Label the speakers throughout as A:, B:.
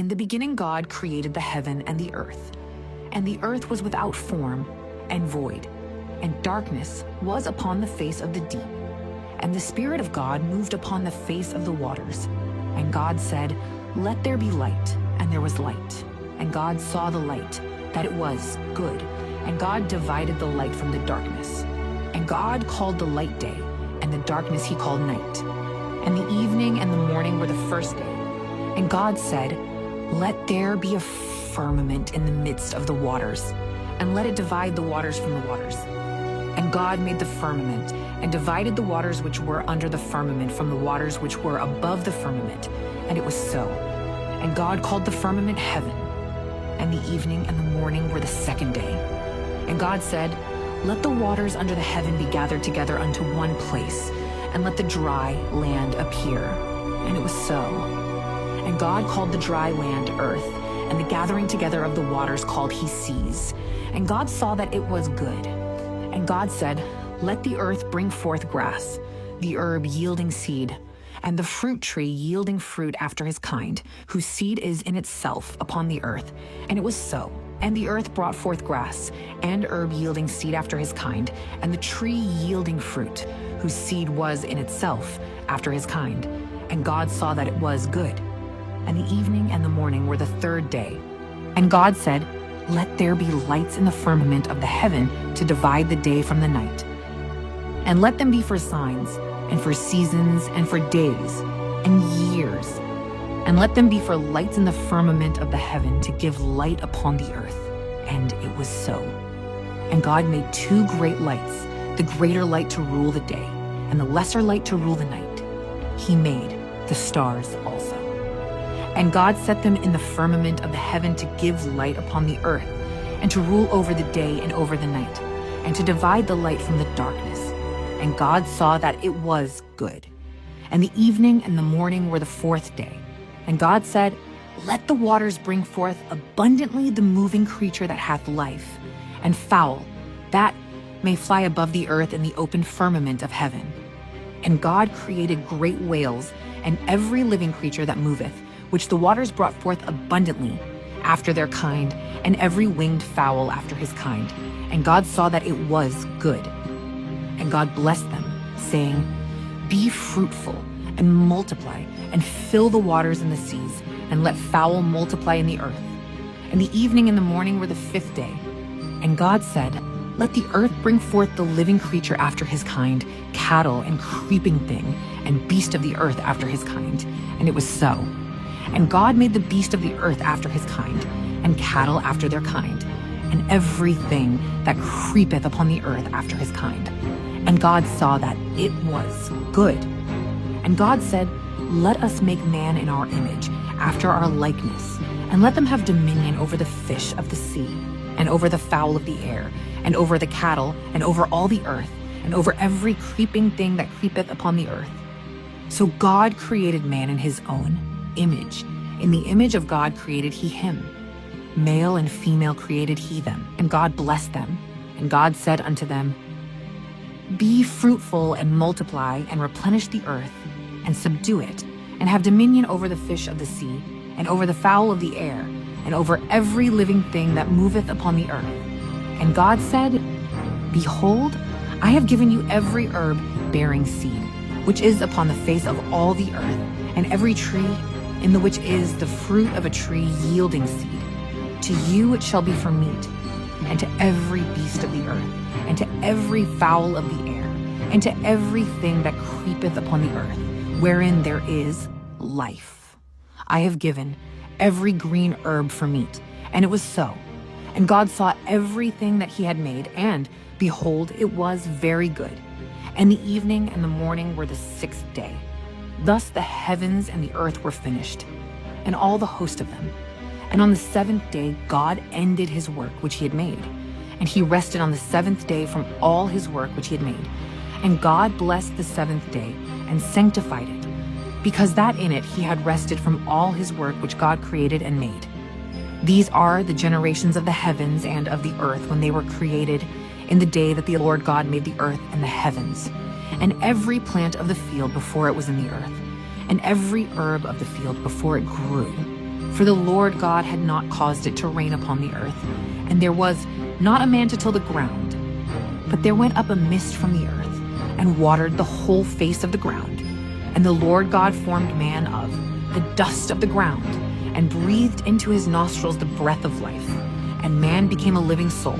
A: In the beginning, God created the heaven and the earth. And the earth was without form and void, and darkness was upon the face of the deep. And the Spirit of God moved upon the face of the waters. And God said, "Let there be light," and there was light. And God saw the light, that it was good. And God divided the light from the darkness. And God called the light day, and the darkness he called night. And the evening and the morning were the first day. And God said, "Let there be a firmament in the midst of the waters, and let it divide the waters from the waters." And God made the firmament, and divided the waters which were under the firmament from the waters which were above the firmament. And it was so. And God called the firmament heaven. And the evening and the morning were the second day. And God said, "Let the waters under the heaven be gathered together unto one place, and let the dry land appear." And it was so. And God called the dry land earth, and the gathering together of the waters called he seas. And God saw that it was good. And God said, "Let the earth bring forth grass, the herb yielding seed, and the fruit tree yielding fruit after his kind, whose seed is in itself upon the earth." And it was so. And the earth brought forth grass, and herb yielding seed after his kind, and the tree yielding fruit, whose seed was in itself after his kind. And God saw that it was good. And the evening and the morning were the third day. And God said, "Let there be lights in the firmament of the heaven to divide the day from the night. And let them be for signs, and for seasons, and for days, and years. And let them be for lights in the firmament of the heaven to give light upon the earth." And it was so. And God made two great lights, the greater light to rule the day, and the lesser light to rule the night. He made the stars also. And God set them in the firmament of the heaven to give light upon the earth, and to rule over the day and over the night, and to divide the light from the darkness. And God saw that it was good. And the evening and the morning were the fourth day. And God said, "Let the waters bring forth abundantly the moving creature that hath life, and fowl, that may fly above the earth in the open firmament of heaven." And God created great whales, and every living creature that moveth, which the waters brought forth abundantly after their kind, and every winged fowl after his kind. And God saw that it was good. And God blessed them, saying, "Be fruitful, and multiply, and fill the waters and the seas, and let fowl multiply in the earth." And the evening and the morning were the fifth day. And God said, "Let the earth bring forth the living creature after his kind, cattle and creeping thing, and beast of the earth after his kind." And it was so. And God made the beast of the earth after his kind, and cattle after their kind, and everything that creepeth upon the earth after his kind. And God saw that it was good. And God said, "Let us make man in our image, after our likeness, and let them have dominion over the fish of the sea, and over the fowl of the air, and over the cattle, and over all the earth, and over every creeping thing that creepeth upon the earth." So God created man in his own image. In the image of God created he him. Male and female created he them. And God blessed them. And God said unto them, "Be fruitful and multiply, and replenish the earth, and subdue it, and have dominion over the fish of the sea, and over the fowl of the air, and over every living thing that moveth upon the earth." And God said, "Behold, I have given you every herb bearing seed, which is upon the face of all the earth, and every tree in the which is the fruit of a tree yielding seed. To you it shall be for meat, and to every beast of the earth, and to every fowl of the air, and to everything that creepeth upon the earth, wherein there is life. I have given every green herb for meat." And it was so. And God saw everything that he had made, and behold, it was very good. And the evening and the morning were the sixth day. Thus the heavens and the earth were finished, and all the host of them. And on the seventh day God ended his work which he had made, and he rested on the seventh day from all his work which he had made. And God blessed the seventh day and sanctified it, because that in it he had rested from all his work which God created and made. These are the generations of the heavens and of the earth when they were created, in the day that the Lord God made the earth and the heavens, and every plant of the field before it was in the earth, and every herb of the field before it grew. for the Lord God had not caused it to rain upon the earth, and there was not a man to till the ground. But there went up a mist from the earth, and watered the whole face of the ground. And the Lord God formed man of the dust of the ground, and breathed into his nostrils the breath of life, and man became a living soul.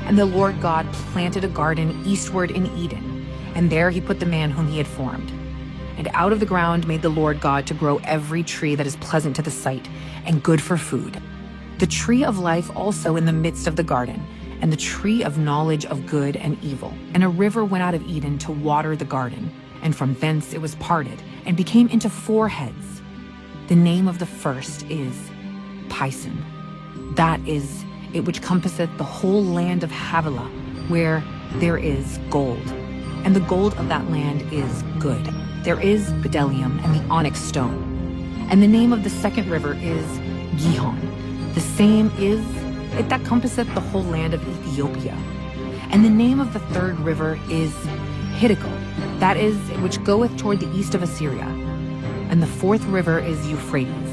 A: And the Lord God planted a garden eastward in Eden, and there he put the man whom he had formed. And out of the ground made the Lord God to grow every tree that is pleasant to the sight, and good for food. The tree of life also in the midst of the garden, and the tree of knowledge of good and evil. And a river went out of Eden to water the garden, and from thence it was parted, and became into 4 heads. The name of the first is Pison. That is it which compasseth the whole land of Havilah, where there is gold. And the gold of that land is good. There is bdellium and the onyx stone. And the name of the second river is Gihon. The same is it that compasseth the whole land of Ethiopia. And the name of the third river is Hiddekel. That is it which goeth toward the east of Assyria. And the fourth river is Euphrates.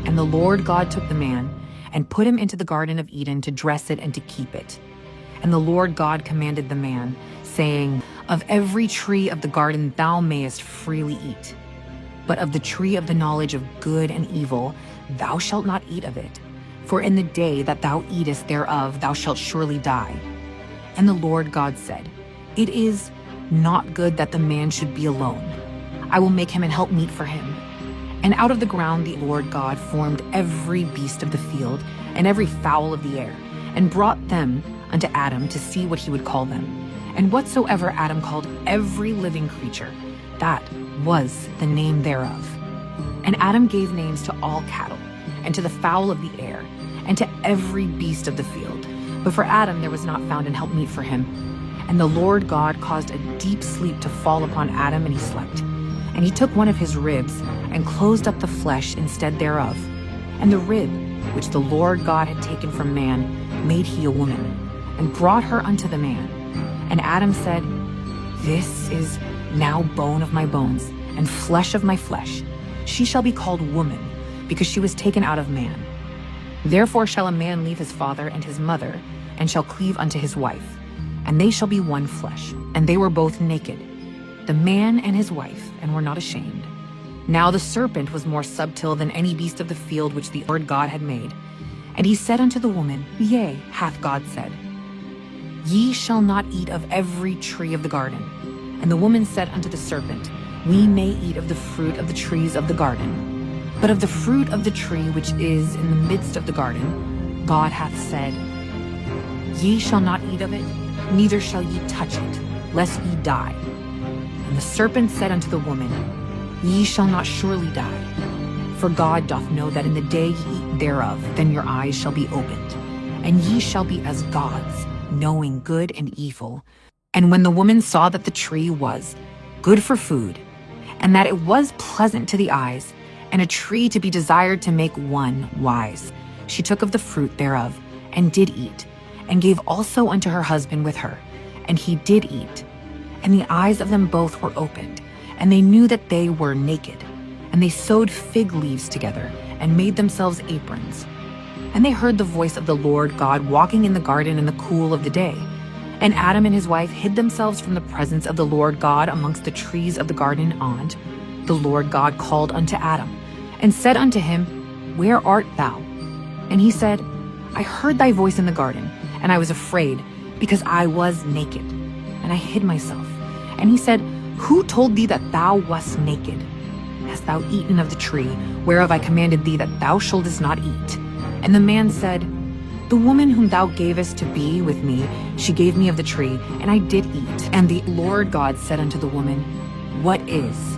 A: And the Lord God took the man, and put him into the garden of Eden to dress it and to keep it. And the Lord God commanded the man, saying, Of every tree of the garden thou mayest freely eat, but of the tree of the knowledge of good and evil thou shalt not eat of it, for in the day that thou eatest thereof thou shalt surely die. And the Lord God said, It is not good that the man should be alone. I will make him an helpmeet for him. And out of the ground the Lord God formed every beast of the field and every fowl of the air, and brought them unto Adam to see what he would call them. And whatsoever Adam called every living creature, that was the name thereof. And Adam gave names to all cattle, and to the fowl of the air, and to every beast of the field. But for Adam there was not found an helpmeet for him. And the Lord God caused a deep sleep to fall upon Adam, and he slept. And he took one of his ribs, and closed up the flesh instead thereof. And the rib, which the Lord God had taken from man, made he a woman, and brought her unto the man. And Adam said, This is now bone of my bones, and flesh of my flesh. She shall be called woman, because she was taken out of man. Therefore shall a man leave his father and his mother, and shall cleave unto his wife, and they shall be one flesh. And they were both naked, the man and his wife, and were not ashamed. Now the serpent was more subtle than any beast of the field which the Lord God had made. And he said unto the woman, Yea, hath God said, Ye shall not eat of every tree of the garden. And the woman said unto the serpent, We may eat of the fruit of the trees of the garden. But of the fruit of the tree which is in the midst of the garden, God hath said, Ye shall not eat of it, neither shall ye touch it, lest ye die. And the serpent said unto the woman, Ye shall not surely die. For God doth know that in the day ye eat thereof, then your eyes shall be opened, and ye shall be as gods, knowing good and evil. And when the woman saw that the tree was good for food, and that it was pleasant to the eyes, and a tree to be desired to make one wise, she took of the fruit thereof, and did eat, and gave also unto her husband with her, and he did eat. And the eyes of them both were opened, and they knew that they were naked. And they sewed fig leaves together, and made themselves aprons. And they heard the voice of the Lord God walking in the garden in the cool of the day. And Adam and his wife hid themselves from the presence of the Lord God amongst the trees of the garden. And the Lord God called unto Adam, and said unto him, Where art thou? And he said, I heard thy voice in the garden, and I was afraid, because I was naked, and I hid myself. And he said, Who told thee that thou wast naked? Hast thou eaten of the tree, whereof I commanded thee that thou shouldest not eat? And the man said, The woman whom thou gavest to be with me, she gave me of the tree, and I did eat. And the Lord God said unto the woman, What is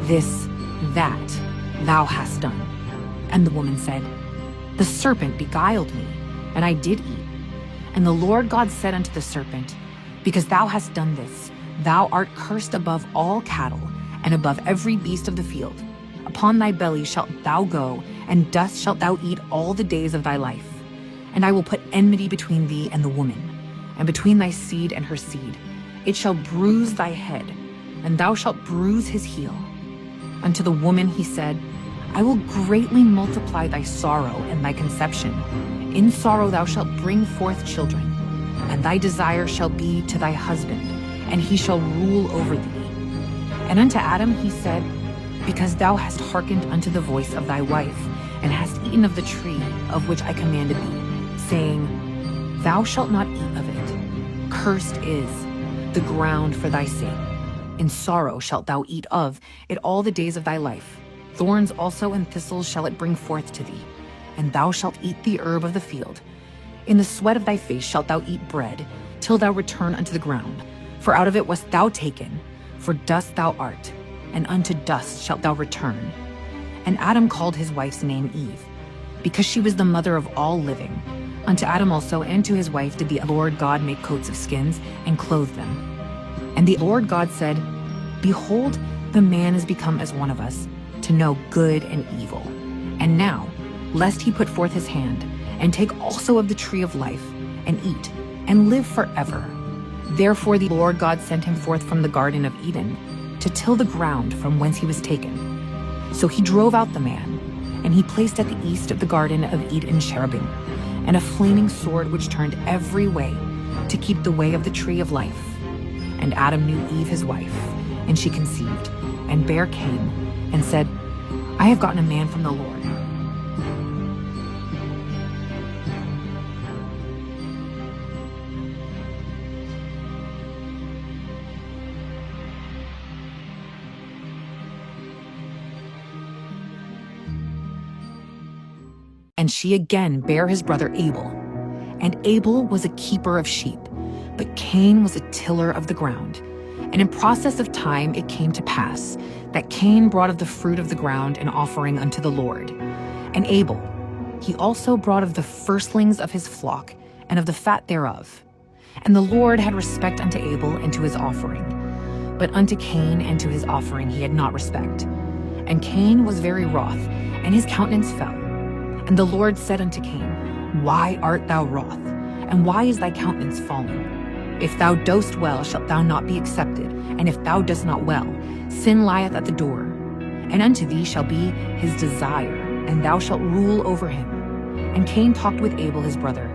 A: this that thou hast done? And the woman said, The serpent beguiled me, and I did eat. And the Lord God said unto the serpent, Because thou hast done this, thou art cursed above all cattle, and above every beast of the field. Upon thy belly shalt thou go, and dust shalt thou eat all the days of thy life. And I will put enmity between thee and the woman, and between thy seed and her seed. It shall bruise thy head, and thou shalt bruise his heel. Unto the woman he said, I will greatly multiply thy sorrow and thy conception. In sorrow thou shalt bring forth children, and thy desire shall be to thy husband, and he shall rule over thee. And unto Adam he said, Because thou hast hearkened unto the voice of thy wife, and hast eaten of the tree of which I commanded thee, saying, Thou shalt not eat of it. Cursed is the ground for thy sake. In sorrow shalt thou eat of it all the days of thy life. Thorns also and thistles shall it bring forth to thee, and thou shalt eat the herb of the field. In the sweat of thy face shalt thou eat bread, till thou return unto the ground. For out of it wast thou taken, for dust thou art, and unto dust shalt thou return. And Adam called his wife's name Eve, because she was the mother of all living. Unto Adam also and to his wife did the Lord God make coats of skins, and clothe them. And the Lord God said, Behold, the man is become as one of us, to know good and evil. And now, lest he put forth his hand, and take also of the tree of life, and eat, and live forever. Therefore the Lord God sent him forth from the Garden of Eden, to till the ground from whence he was taken. So he drove out the man, and he placed at the east of the Garden of Eden cherubim, and a flaming sword which turned every way, to keep the way of the tree of life. And Adam knew Eve his wife, and she conceived, and bare Cain, and said, I have gotten a man from the Lord. And she again bare his brother Abel. And Abel was a keeper of sheep, but Cain was a tiller of the ground. And in process of time it came to pass that Cain brought of the fruit of the ground an offering unto the Lord. And Abel, he also brought of the firstlings of his flock, and of the fat thereof. And the Lord had respect unto Abel and to his offering. But unto Cain and to his offering he had not respect. And Cain was very wroth, and his countenance fell. And the Lord said unto Cain, Why art thou wroth? And why is thy countenance fallen? If thou dost well, shalt thou not be accepted, and if thou dost not well, sin lieth at the door. And unto thee shall be his desire, and thou shalt rule over him. And Cain talked with Abel his brother.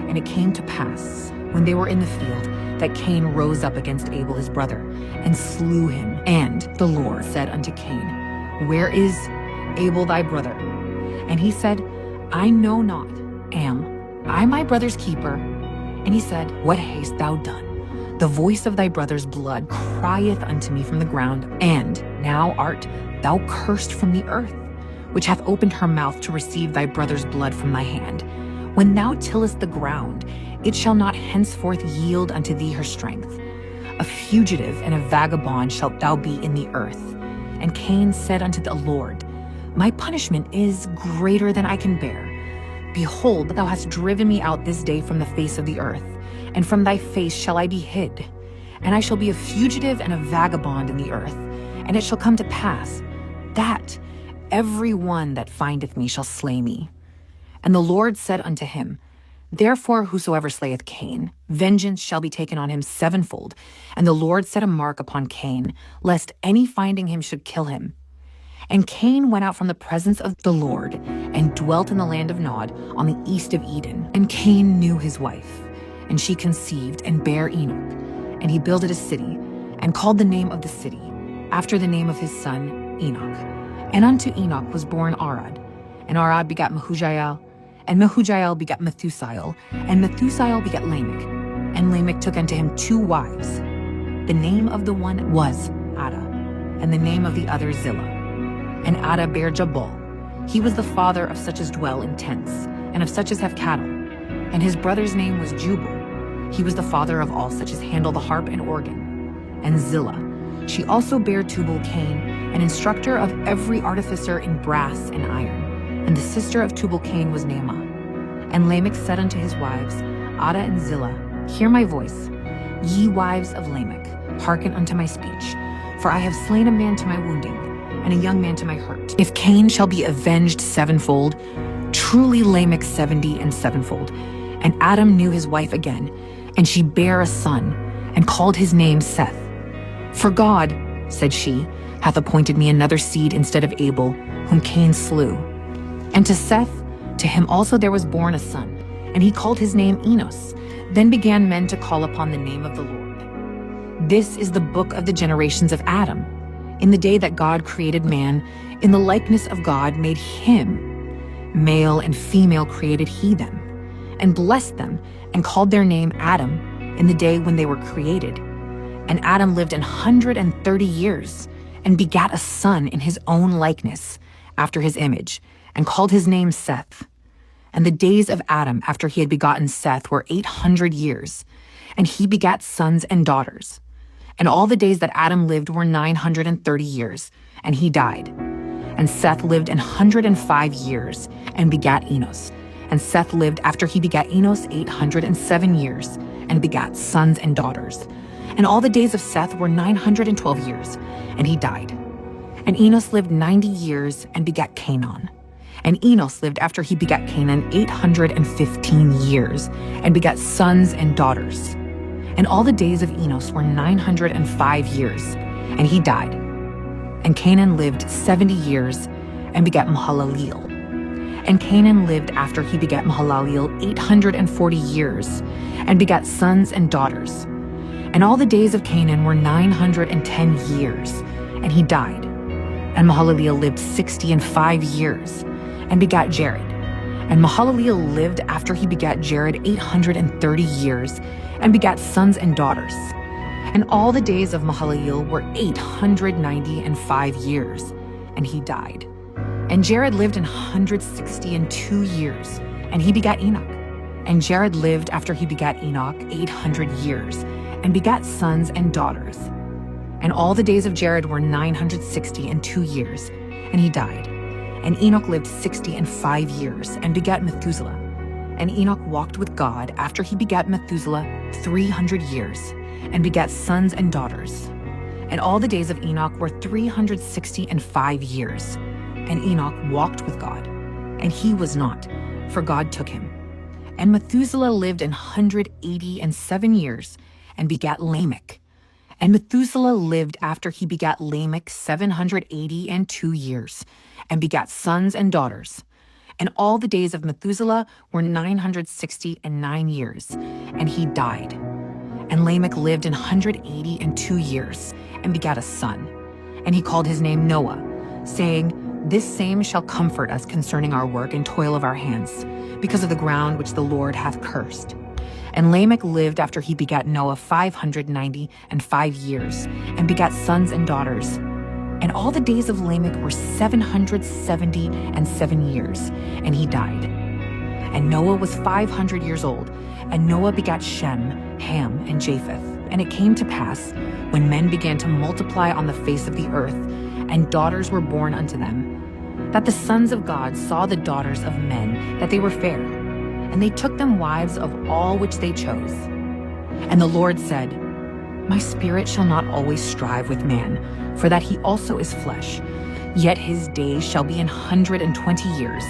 A: And it came to pass, when they were in the field, that Cain rose up against Abel his brother, and slew him. And the Lord said unto Cain, Where is Abel thy brother? And he said, I know not. Am I my brother's keeper? And he said, What hast thou done? The voice of thy brother's blood crieth unto me from the ground, and now art thou cursed from the earth, which hath opened her mouth to receive thy brother's blood from thy hand. When thou tillest the ground, it shall not henceforth yield unto thee her strength. A fugitive and a vagabond shalt thou be in the earth. And Cain said unto the Lord, My punishment is greater than I can bear. Behold, thou hast driven me out this day from the face of the earth, and from thy face shall I be hid. And I shall be a fugitive and a vagabond in the earth. And it shall come to pass that every one that findeth me shall slay me. And the Lord said unto him, Therefore whosoever slayeth Cain, vengeance shall be taken on him sevenfold. And the Lord set a mark upon Cain, lest any finding him should kill him. And Cain went out from the presence of the Lord, and dwelt in the land of Nod, on the east of Eden. And Cain knew his wife, and she conceived, and bare Enoch. And he builded a city, and called the name of the city, after the name of his son Enoch. And unto Enoch was born Arad. And Arad begat Mehujael, and Mehujael begat Methusael, and Methusael begat Lamech. And Lamech took unto him 2 wives. The name of the one was Ada, and the name of the other Zillah. And Ada bare Jabal. He was the father of such as dwell in tents, and of such as have cattle. And his brother's name was Jubal. He was the father of all such as handle the harp and organ. And Zillah, she also bare Tubal-Cain, an instructor of every artificer in brass and iron. And the sister of Tubal-Cain was Naamah. And Lamech said unto his wives, Ada and Zillah, Hear my voice. Ye wives of Lamech, hearken unto my speech. For I have slain a man to my wounding, and a young man to my hurt. If Cain shall be avenged sevenfold, truly Lamech 70 and sevenfold. And Adam knew his wife again, and she bare a son, and called his name Seth. For God, said she, hath appointed me another seed instead of Abel, whom Cain slew. And to Seth, to him also there was born a son, and he called his name Enos. Then began men to call upon the name of the Lord. This is the book of the generations of Adam. In the day that God created man, in the likeness of God made him. Male and female created he them, and blessed them, and called their name Adam in the day when they were created. And Adam lived 130 years, and begat a son in his own likeness, after his image, and called his name Seth. And the days of Adam after he had begotten Seth were 800 years, and he begat sons and daughters. And all the days that Adam lived were 930 years, and he died. And Seth lived 105 years, and begat Enos. And Seth lived after he begat Enos 807 years, and begat sons and daughters. And all the days of Seth were 912 years, and he died. And Enos lived 90 years, and begat Canaan. And Enos lived after he begat Canaan 815 years, and begat sons and daughters. And all the days of Enos were 905 years, and he died. And Canaan lived 70 years, and begat Mahalaleel. And Canaan lived after he begat Mahalaleel 840 years, and begat sons and daughters. And all the days of Canaan were 910 years, and he died. And Mahalaleel lived 65 years, and begat Jared. And Mahalaleel lived after he begat Jared 830 years, and begat sons and daughters. And all the days of Mahalaleel were 895 years, and he died. And Jared lived 162 years, and he begat Enoch. And Jared lived after he begat Enoch 800 years, and begat sons and daughters. And all the days of Jared were 962 years, and he died. And Enoch lived 65 years, and begat Methuselah. And Enoch walked with God after he begat Methuselah 300 years, and begat sons and daughters. And all the days of Enoch were 365 years. And Enoch walked with God, and he was not, for God took him. And Methuselah lived 187 years, and begat Lamech. And Methuselah lived after he begat Lamech 782 years, and begat sons and daughters. And all the days of Methuselah were 969 years, and he died. And Lamech lived 182 years, and begat a son. And he called his name Noah, saying, This same shall comfort us concerning our work and toil of our hands, because of the ground which the Lord hath cursed. And Lamech lived after he begat Noah 595 years, and begat sons and daughters. And all the days of Lamech were 777 years, and he died. And Noah was 500 years old, and Noah begat Shem, Ham, and Japheth. And it came to pass, when men began to multiply on the face of the earth, and daughters were born unto them, that the sons of God saw the daughters of men, that they were fair, and they took them wives of all which they chose. And the Lord said, My spirit shall not always strive with man, for that he also is flesh. Yet his days shall be 120 years.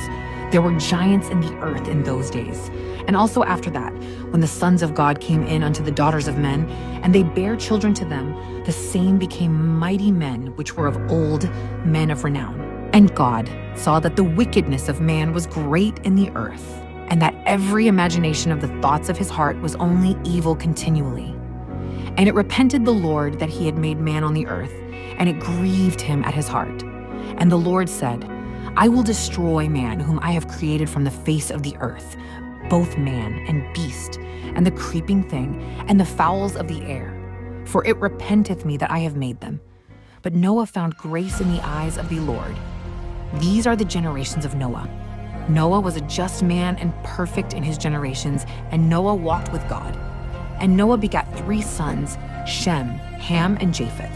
A: There were giants in the earth in those days. And also after that, when the sons of God came in unto the daughters of men, and they bare children to them, the same became mighty men, which were of old, men of renown. And God saw that the wickedness of man was great in the earth, and that every imagination of the thoughts of his heart was only evil continually. And it repented the Lord that he had made man on the earth, and it grieved him at his heart. And the Lord said, I will destroy man whom I have created from the face of the earth, both man and beast, and the creeping thing, and the fowls of the air. For it repenteth me that I have made them. But Noah found grace in the eyes of the Lord. These are the generations of Noah. Noah was a just man and perfect in his generations, and Noah walked with God. And Noah begat 3 sons, Shem, Ham, and Japheth.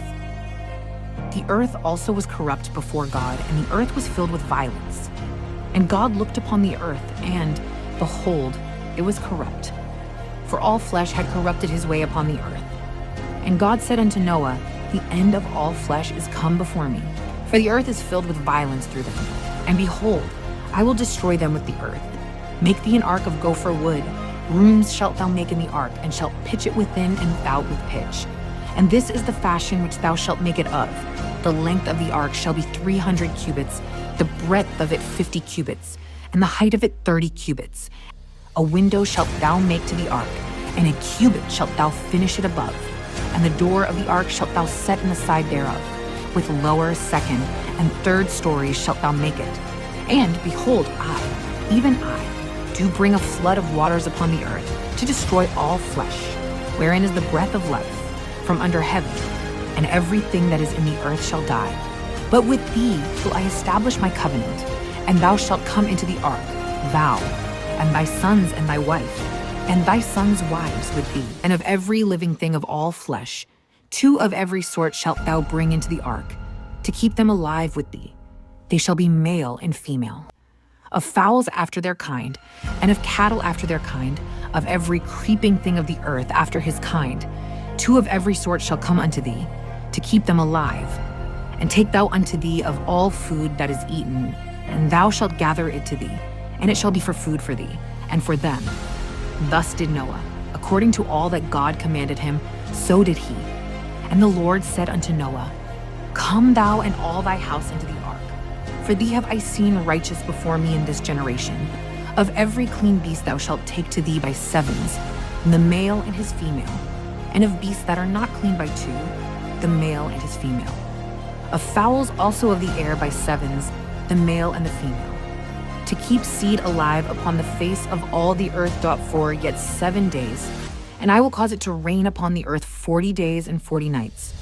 A: The earth also was corrupt before God, and the earth was filled with violence. And God looked upon the earth, and, behold, it was corrupt. For all flesh had corrupted his way upon the earth. And God said unto Noah, The end of all flesh is come before me, for the earth is filled with violence through them. And behold, I will destroy them with the earth. Make thee an ark of gopher wood. Rooms shalt thou make in the ark, and shalt pitch it within and without with pitch. And this is the fashion which thou shalt make it of. The length of the ark shall be 300 cubits, the breadth of it 50 cubits, and the height of it 30 cubits. A window shalt thou make to the ark, and a cubit shalt thou finish it above. And the door of the ark shalt thou set in the side thereof. With lower, second, and third stories shalt thou make it. And behold, I, even I, do bring a flood of waters upon the earth, to destroy all flesh, wherein is the breath of life, from under heaven, and everything that is in the earth shall die. But with thee will I establish my covenant, and thou shalt come into the ark, thou, and thy sons and thy wife, and thy sons' wives with thee. And of every living thing of all flesh, 2 of every sort shalt thou bring into the ark, to keep them alive with thee. They shall be male and female. Of fowls after their kind, and of cattle after their kind, of every creeping thing of the earth after his kind, 2 of every sort shall come unto thee, to keep them alive. And take thou unto thee of all food that is eaten, and thou shalt gather it to thee, and it shall be for food for thee, and for them. Thus did Noah, according to all that God commanded him, so did he. And the Lord said unto Noah, Come thou and all thy house into the ark, for thee have I seen righteous before me in this generation. Of every clean beast thou shalt take to thee by 7s, the male and his female, and of beasts that are not clean by 2, the male and his female. Of fowls also of the air by 7s, the male and the female. To keep seed alive upon the face of all the earth for yet 7 days, and I will cause it to rain upon the earth 40 days and 40 nights.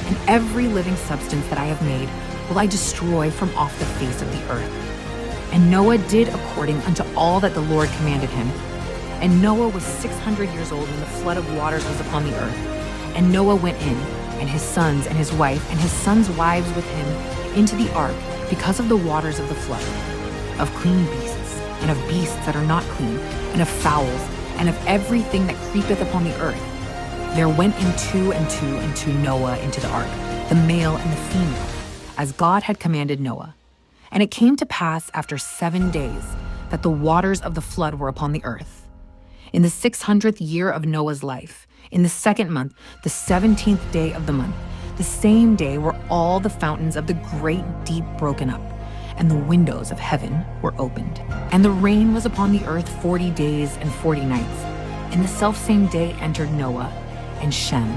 A: And every living substance that I have made will I destroy from off the face of the earth. And Noah did according unto all that the Lord commanded him. And Noah was 600 years old when the flood of waters was upon the earth. And Noah went in, and his sons and his wife and his sons' wives with him, into the ark because of the waters of the flood. Of clean beasts, and of beasts that are not clean, and of fowls, and of everything that creepeth upon the earth. There went in 2 and 2 into Noah into the ark, the male and the female, as God had commanded Noah. And it came to pass after 7 days that the waters of the flood were upon the earth. In the 600th year of Noah's life, in the 2nd month, the 17th day of the month, the same day were all the fountains of the great deep broken up, and the windows of heaven were opened. And the rain was upon the earth 40 days and 40 nights. In the selfsame day entered Noah, and Shem,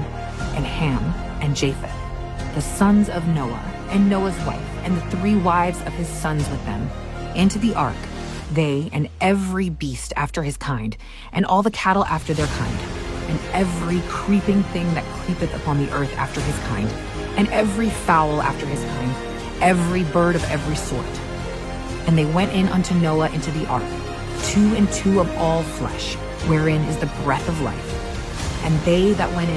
A: and Ham, and Japheth, the sons of Noah, and Noah's wife, and the 3 wives of his sons with them, into the ark, they and every beast after his kind, and all the cattle after their kind, and every creeping thing that creepeth upon the earth after his kind, and every fowl after his kind, every bird of every sort. And they went in unto Noah into the ark, 2 and 2 of all flesh, wherein is the breath of life. And they that went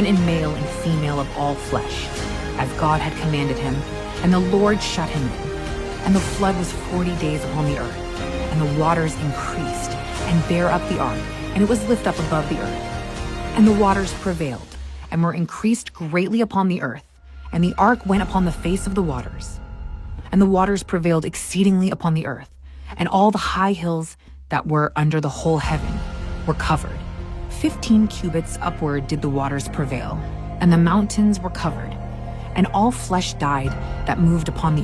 A: in male and female of all flesh, as God had commanded him, and the Lord shut him in. And the flood was 40 days upon the earth, and the waters increased, and bare up the ark, and it was lift up above the earth. And the waters prevailed, and were increased greatly upon the earth, and the ark went upon the face of the waters. And the waters prevailed exceedingly upon the earth, and all the high hills that were under the whole heaven were covered. 15 cubits upward did the waters prevail, and the mountains were covered, and all flesh died that moved upon the earth.